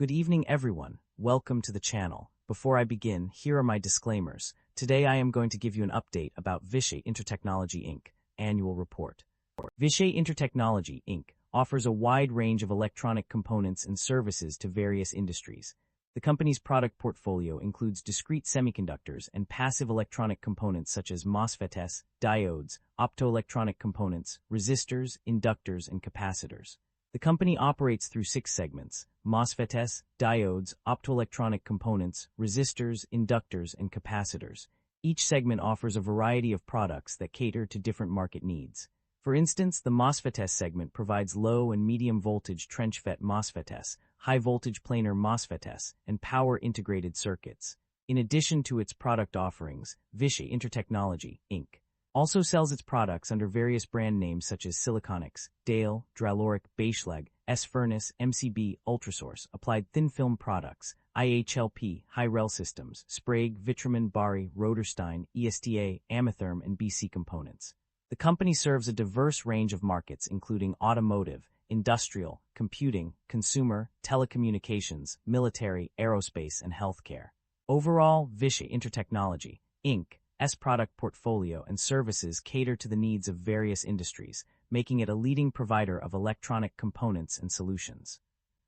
Good evening, everyone. Welcome to the channel. Before I begin, here are my disclaimers. Today I am going to give you an update about Vishay Intertechnology Inc. Annual Report. Vishay Intertechnology Inc. offers a wide range of electronic components and services to various industries. The company's product portfolio includes discrete semiconductors and passive electronic components such as MOSFETs, diodes, optoelectronic components, resistors, inductors, and capacitors. The company operates through 6 segments: MOSFETs, diodes, optoelectronic components, resistors, inductors, and capacitors. Each segment offers a variety of products that cater to different market needs. For instance, the MOSFETs segment provides low and medium voltage trench FET MOSFETs, high voltage planar MOSFETs, and power integrated circuits. In addition to its product offerings, Vishay Intertechnology Inc. also sells its products under various brand names such as Siliconics, Dale, Draloric, Baselag, S-Furnace, MCB, Ultrasource, Applied Thin Film Products, IHLP, High-Rel Systems, Sprague, Vitramin, Bari, Roderstein, ESTA, Ametherm, and BC Components. The company serves a diverse range of markets including automotive, industrial, computing, consumer, telecommunications, military, aerospace, and healthcare. Overall, Vishay Intertechnology Inc.'s product portfolio and services cater to the needs of various industries, making it a leading provider of electronic components and solutions.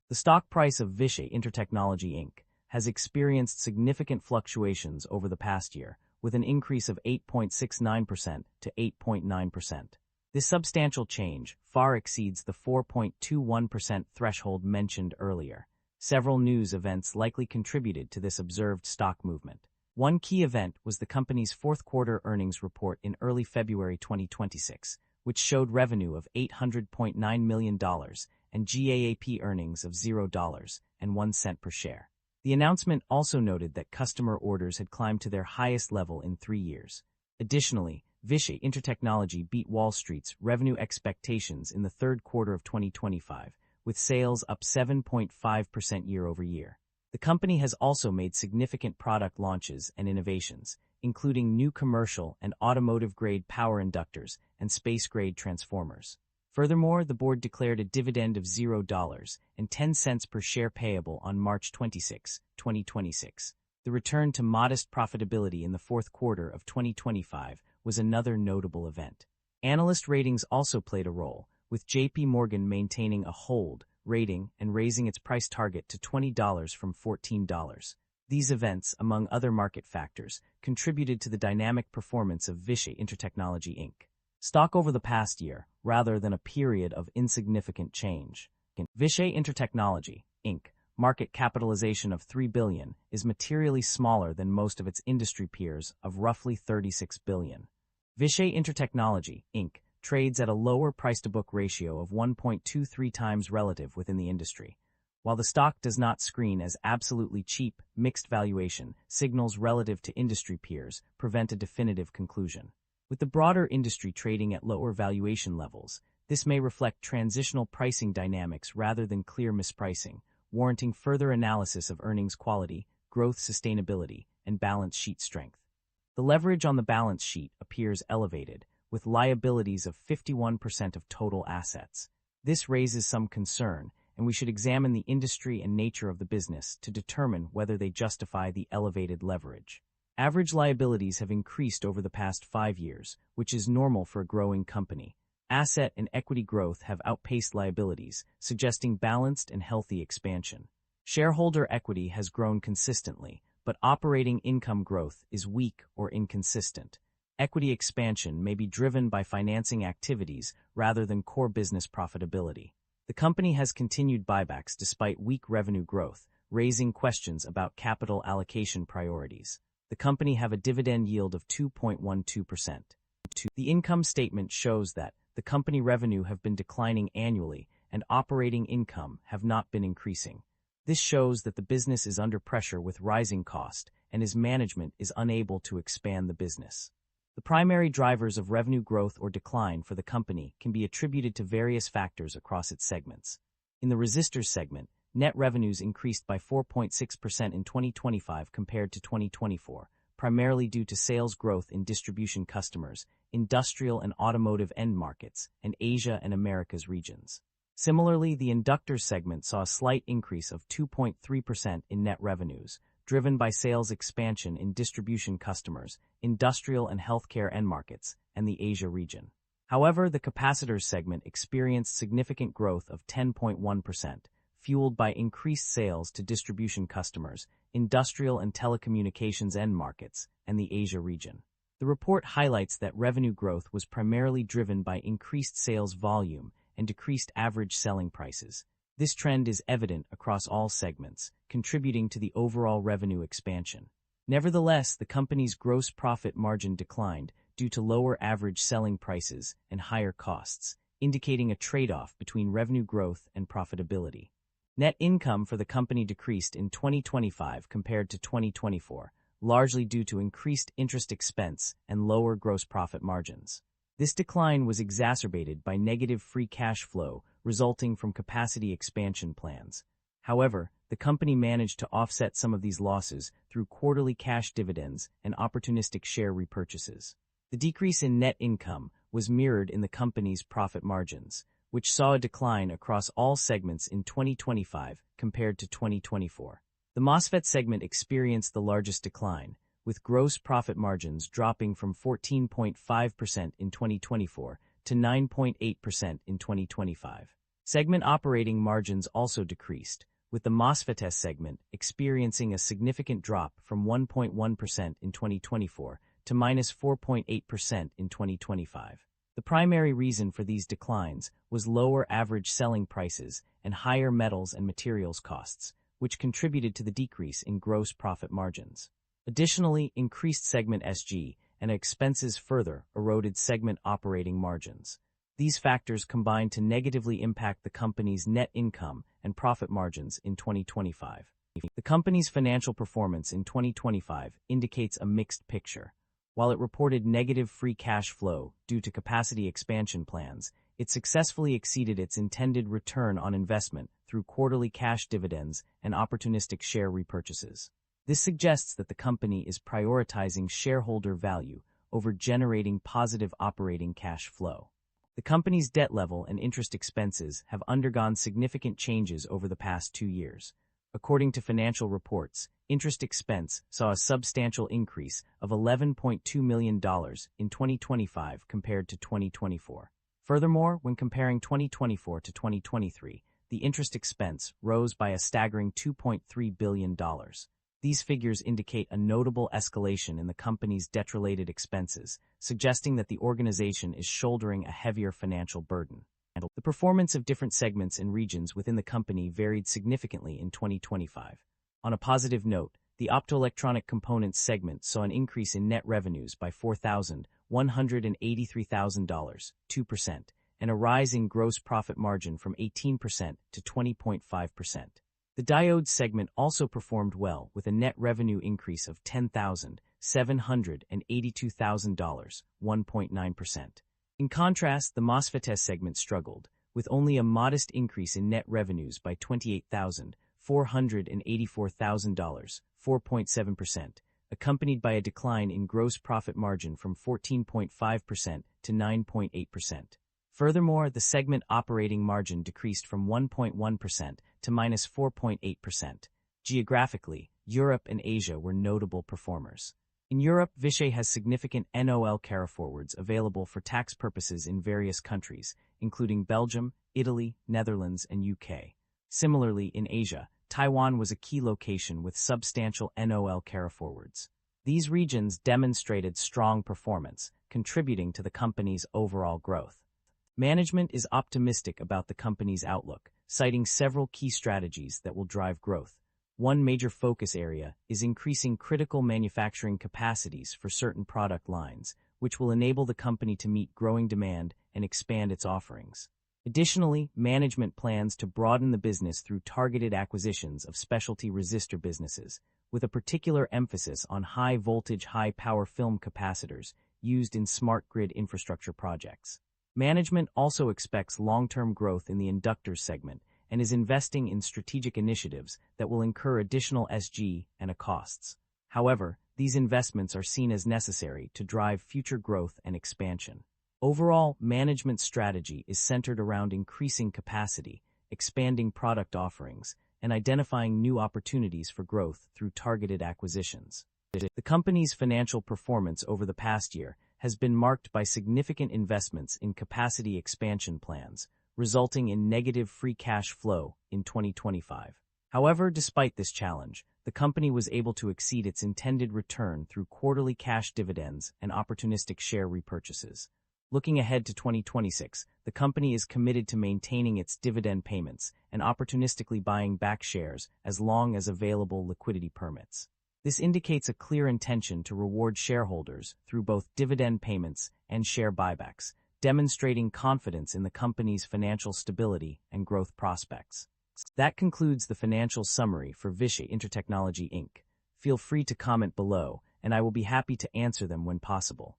The stock price of Vishay Intertechnology Inc. has experienced significant fluctuations over the past year, with an increase of 8.69% to 8.9%. This substantial change far exceeds the 4.21% threshold mentioned earlier. Several news events likely contributed to this observed stock movement. One key event was the company's fourth-quarter earnings report in early February 2026, which showed revenue of $800.9 million and GAAP earnings of $0.01 per share. The announcement also noted that customer orders had climbed to their highest level in 3 years. Additionally, Vishay Intertechnology beat Wall Street's revenue expectations in the third quarter of 2025, with sales up 7.5% year-over-year. The company has also made significant product launches and innovations, including new commercial and automotive-grade power inductors and space-grade transformers. Furthermore, the board declared a dividend of $0.10 per share payable on March 26, 2026. The return to modest profitability in the fourth quarter of 2025 was another notable event. Analyst ratings also played a role, with J.P. Morgan maintaining a hold rating and raising its price target to $20 from $14. These events, among other market factors, contributed to the dynamic performance of Vishay Intertechnology Inc. stock over the past year, rather than a period of insignificant change. Vishay Intertechnology Inc. market capitalization of $3 billion is materially smaller than most of its industry peers of roughly $36 billion. Vishay Intertechnology Inc. trades at a lower price-to-book ratio of 1.23 times relative within the industry. While the stock does not screen as absolutely cheap, mixed valuation signals relative to industry peers prevent a definitive conclusion. With the broader industry trading at lower valuation levels, this may reflect transitional pricing dynamics rather than clear mispricing, warranting further analysis of earnings quality, growth sustainability, and balance sheet strength. The leverage on the balance sheet appears elevated, with liabilities of 51% of total assets. This raises some concern, and we should examine the industry and nature of the business to determine whether they justify the elevated leverage. Average liabilities have increased over the past 5 years, which is normal for a growing company. Asset and equity growth have outpaced liabilities, suggesting balanced and healthy expansion. Shareholder equity has grown consistently, but operating income growth is weak or inconsistent. Equity expansion may be driven by financing activities rather than core business profitability. The company has continued buybacks despite weak revenue growth, raising questions about capital allocation priorities. The company have a dividend yield of 2.12%. The income statement shows that the company revenue have been declining annually and operating income have not been increasing. This shows that the business is under pressure with rising cost and its management is unable to expand the business. The primary drivers of revenue growth or decline for the company can be attributed to various factors across its segments. In the resistors segment, net revenues increased by 4.6% in 2025 compared to 2024, primarily due to sales growth in distribution customers, industrial and automotive end markets, and Asia and Americas regions. Similarly, the inductors segment saw a slight increase of 2.3% in net revenues, driven by sales expansion in distribution customers, industrial and healthcare end markets, and the Asia region. However, the capacitors segment experienced significant growth of 10.1%, fueled by increased sales to distribution customers, industrial and telecommunications end markets, and the Asia region. The report highlights that revenue growth was primarily driven by increased sales volume and decreased average selling prices. This trend is evident across all segments, contributing to the overall revenue expansion. Nevertheless, the company's gross profit margin declined due to lower average selling prices and higher costs, indicating a trade-off between revenue growth and profitability. Net income for the company decreased in 2025 compared to 2024, largely due to increased interest expense and lower gross profit margins. This decline was exacerbated by negative free cash flow resulting from capacity expansion plans. However, the company managed to offset some of these losses through quarterly cash dividends and opportunistic share repurchases. The decrease in net income was mirrored in the company's profit margins, which saw a decline across all segments in 2025 compared to 2024. The MOSFET segment experienced the largest decline, with gross profit margins dropping from 14.5% in 2024 to 9.8% in 2025. Segment operating margins also decreased, with the MOSFET segment experiencing a significant drop from 1.1% in 2024 to -4.8% in 2025. The primary reason for these declines was lower average selling prices and higher metals and materials costs, which contributed to the decrease in gross profit margins. Additionally, increased segment SG and expenses further eroded segment operating margins. These factors combined to negatively impact the company's net income and profit margins in 2025. The company's financial performance in 2025 indicates a mixed picture. While it reported negative free cash flow due to capacity expansion plans, it successfully exceeded its intended return on investment through quarterly cash dividends and opportunistic share repurchases. This suggests that the company is prioritizing shareholder value over generating positive operating cash flow. The company's debt level and interest expenses have undergone significant changes over the past 2 years. According to financial reports, interest expense saw a substantial increase of $11.2 million in 2025 compared to 2024. Furthermore, when comparing 2024 to 2023, the interest expense rose by a staggering $2.3 billion. These figures indicate a notable escalation in the company's debt-related expenses, suggesting that the organization is shouldering a heavier financial burden. The performance of different segments and regions within the company varied significantly in 2025. On a positive note, the optoelectronic components segment saw an increase in net revenues by $4,183,000, 2%, and a rise in gross profit margin from 18% to 20.5%. The diodes segment also performed well with a net revenue increase of $10,782,000, 1.9%. In contrast, the MOSFET segment struggled, with only a modest increase in net revenues by $28,484,000, 4.7%, accompanied by a decline in gross profit margin from 14.5% to 9.8%. Furthermore, the segment operating margin decreased from 1.1% to -4.8%. Geographically, Europe and Asia were notable performers. In Europe, Vishay has significant NOL carryforwards available for tax purposes in various countries, including Belgium, Italy, Netherlands, and UK. Similarly, in Asia, Taiwan was a key location with substantial NOL carryforwards. These regions demonstrated strong performance, contributing to the company's overall growth. Management is optimistic about the company's outlook, citing several key strategies that will drive growth. One major focus area is increasing critical manufacturing capacities for certain product lines, which will enable the company to meet growing demand and expand its offerings. Additionally, management plans to broaden the business through targeted acquisitions of specialty resistor businesses, with a particular emphasis on high-voltage, high-power film capacitors used in smart grid infrastructure projects. Management also expects long-term growth in the inductors segment and is investing in strategic initiatives that will incur additional SG and costs. However, these investments are seen as necessary to drive future growth and expansion. Overall, management strategy is centered around increasing capacity, expanding product offerings, and identifying new opportunities for growth through targeted acquisitions. The company's financial performance over the past year has been marked by significant investments in capacity expansion plans, resulting in negative free cash flow in 2025. However, despite this challenge, the company was able to exceed its intended return through quarterly cash dividends and opportunistic share repurchases. Looking ahead to 2026, the company is committed to maintaining its dividend payments and opportunistically buying back shares as long as available liquidity permits. This indicates a clear intention to reward shareholders through both dividend payments and share buybacks, demonstrating confidence in the company's financial stability and growth prospects. That concludes the financial summary for Vishay Intertechnology Inc. Feel free to comment below, and I will be happy to answer them when possible.